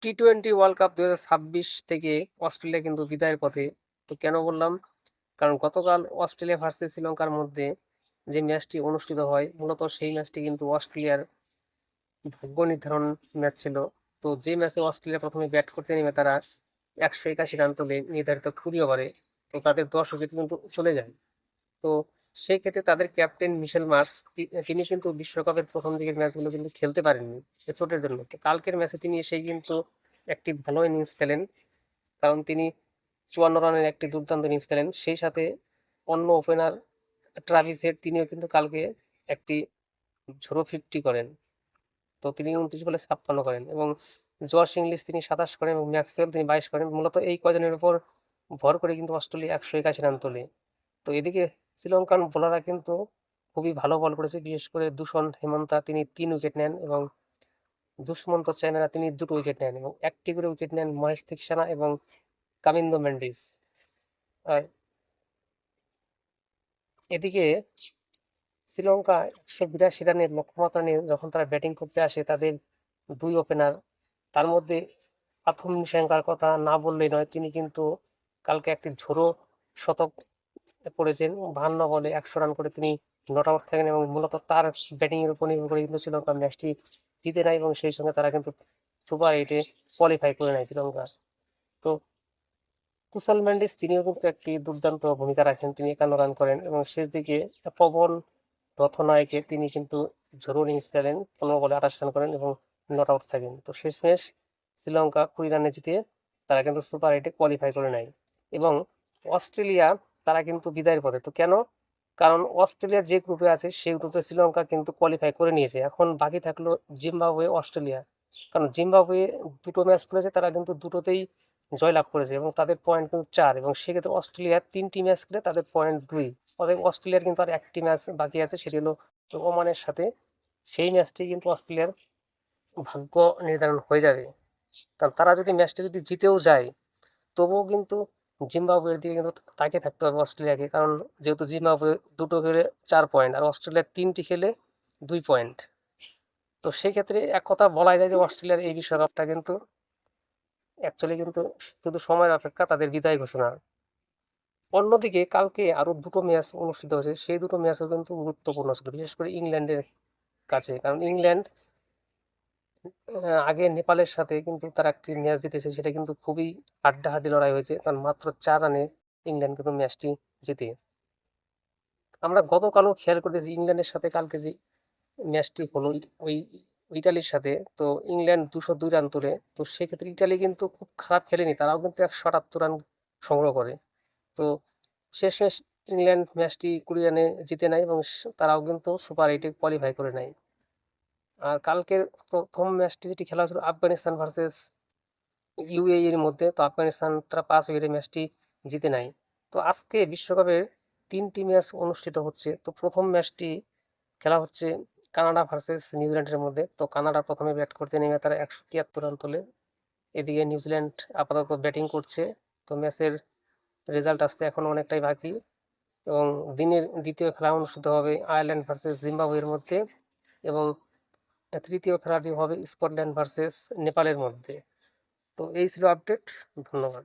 টি-20 world cup 2026 থেকে Australia কিন্তু বিদায়ের পথে। তো কেন বললাম? কারণ গতকাল অস্ট্রেলিয়া ভার্সেস শ্রীলঙ্কার মধ্যে যে ম্যাচটি অনুষ্ঠিত হয়, মূলত সেই ম্যাচটি কিন্তু অস্ট্রেলিয়ার ভাগ্য নির্ধারণ ম্যাচ ছিল। তো যে ম্যাচে অস্ট্রেলিয়া প্রথমে ব্যাট করতে নেমে তারা 181 রান তোলে নির্ধারিত 20 ওভারে। তো তাদের 10 উইকেট কিন্তু চলে যায়। তো সেই ক্ষেত্রে তাদের ক্যাপ্টেন মিশেল মার্শ তিনি কিন্তু বিশ্বকাপের প্রথম দিকের ম্যাচগুলো কিন্তু খেলতে পারেননি এ চোটের জন্য। তো কালকের ম্যাচে তিনি এসেই কিন্তু একটি ভালো ইনিংস খেলেন, কারণ তিনি 54 রানের একটি দুর্দান্ত ইনিংস খেলেন। সেই সাথে অন্য ওপেনার ট্রাভিস হেড তিনিও কিন্তু কালকে একটি ঝোড়ো 50 করেন। তো তিনি 29 বলে 56 করেন এবং জশ ইংলিশ তিনি 27 করেন এবং ম্যাক্সওয়েল তিনি 22 করেন। মূলত এই কয়জনের উপর ভর করে কিন্তু অস্ট্রেলিয়া 181 রান তোলে। তো এদিকে শ্রীলঙ্কান বোলাররা কিন্তু খুবই ভালো বল করেছে, বিশেষ করে দূষণ হেমন্তা তিনি 3 উইকেট নেন এবং দুষ্মন্ত চাইনারা তিনি 2টো উইকেট নেন এবং একটি করে উইকেট নেন মহেশ থিকসানা এবং কামিন্দো মেন্ডিস। আর এদিকে শ্রীলঙ্কা 182 রানের লক্ষ্যমাত্রা নিয়ে যখন তারা ব্যাটিং করতে আসে, তাদের দুই ওপেনার, তার মধ্যে প্রথম নিশাঙ্কার কথা না বললেই নয়। তিনি কিন্তু কালকে একটি ঝোড়ো শতক করেছেন। 52 বলে 100 রান করে তিনি নট আউট থাকেন এবং মূলত তার ব্যাটিং এর উপর নির্ভর করে কিন্তু শ্রীলঙ্কা ম্যাচটি জিতে নেয় এবং সেই সঙ্গে তারা কিন্তু সুপার 8-এ কোয়ালিফাই করে নেয় শ্রীলঙ্কা। তো কুশল মেন্ডিস তিনিও কিন্তু একটি দুর্দান্ত ভূমিকা রাখেন, তিনি 51 রান করেন এবং শেষ দিকে পবন রথনায়কে তিনি কিন্তু ঝোড়ো ইনিংস খেলেন, 15 বলে 28 রান করেন এবং নট আউট থাকেন। তো শেষমেশ শ্রীলঙ্কা 20 রানে জিতে তারা কিন্তু সুপার 8-এ কোয়ালিফাই করে নেয় এবং অস্ট্রেলিয়া তারা কিন্তু বিদায়ের পথে। তো কেন? কারণ অস্ট্রেলিয়া যে গ্রুপে আছে সেই গ্রুপে শ্রীলঙ্কা কিন্তু কোয়ালিফাই করে নিয়েছে। এখন বাকি থাকলো জিম্বাবুয়ে, অস্ট্রেলিয়া। কারণ জিম্বাবুয়ে দুটো ম্যাচ খেলেছে, তারা কিন্তু দুটোতেই জয়লাভ করেছে এবং তাদের পয়েন্ট কিন্তু 4 এবং সেক্ষেত্রে অস্ট্রেলিয়ার 3টি ম্যাচ খেলে তাদের পয়েন্ট 2। অতএব অস্ট্রেলিয়ার কিন্তু আর একটি ম্যাচ বাকি আছে, সেটি হলো ওমানের সাথে। সেই ম্যাচটি কিন্তু অস্ট্রেলিয়ার ভাগ্য নির্ধারণ হয়ে যাবে। কারণ তারা যদি ম্যাচটি যদি জিতেও যায়, তবুও কিন্তু জিম্বাবুয়ের দিকে কিন্তু তাকিয়ে থাকতে হবে অস্ট্রেলিয়াকে, কারণ যেহেতু জিম্বাবুয়ে দুটো খেলে 4 পয়েন্ট আর অস্ট্রেলিয়ার 3টি খেলে 2 পয়েন্ট। তো সেক্ষেত্রে এক কথা বলা যায় যে অস্ট্রেলিয়ার এই বিশ্বকাপটা কিন্তু অ্যাকচুয়ালি কিন্তু শুধু সময়ের অপেক্ষা তাদের বিদায় ঘোষণা। অন্যদিকে কালকে আরো দুটো ম্যাচ অনুষ্ঠিত হয়েছে, সেই দুটো ম্যাচও কিন্তু গুরুত্বপূর্ণ ছিল, বিশেষ করে ইংল্যান্ডের কাছে। কারণ ইংল্যান্ড আগে নেপালের সাথে কিন্তু তারা একটি ম্যাচ জিতেছে, সেটা কিন্তু খুবই হাড্ডাহাড্ডি লড়াই হয়েছে, কারণ মাত্র 4 রানে ইংল্যান্ড কিন্তু ম্যাচটি জিতে। আমরা গতকালও খেয়াল করেছি ইংল্যান্ডের সাথে কালকে যে ম্যাচটি হলো ওই ইটালির সাথে, তো ইংল্যান্ড 202 রান তোলে। তো সেক্ষেত্রে ইটালি কিন্তু খুব খারাপ খেলেনি, তারাও কিন্তু 178 রান সংগ্রহ করে। তো শেষমেশ ইংল্যান্ড ম্যাচটি 20 রানে জিতে নেয় এবং তারাও কিন্তু সুপার 8-এ কোয়ালিফাই করে নেয়। আর কালকের প্রথম ম্যাচটি যেটি খেলা হয়েছিল আফগানিস্তান ভার্সেস ইউএই এর মধ্যে, তো আফগানিস্তান তারা 5 উইকেটে ম্যাচটি জিতে নেয়। তো আজকে বিশ্বকাপের 3টি ম্যাচ অনুষ্ঠিত হচ্ছে। তো প্রথম ম্যাচটি খেলা হচ্ছে কানাডা ভার্সেস নিউজিল্যান্ডের মধ্যে। তো কানাডা প্রথমে ব্যাট করতে নেমে তারা 173 রান তোলে। এদিকে নিউজিল্যান্ড আপাতত ব্যাটিং করছে। তো ম্যাচের রেজাল্ট আসতে এখন অনেকটাই বাকি এবং দিনের দ্বিতীয় খেলা অনুষ্ঠিত হবে আয়ারল্যান্ড ভার্সেস জিম্বাবুয়ের মধ্যে এবং তৃতীয় খেলাটি হবে স্কটল্যান্ড ভার্সেস নেপালের মধ্যে। তো এই ছিল আপডেট। ধন্যবাদ।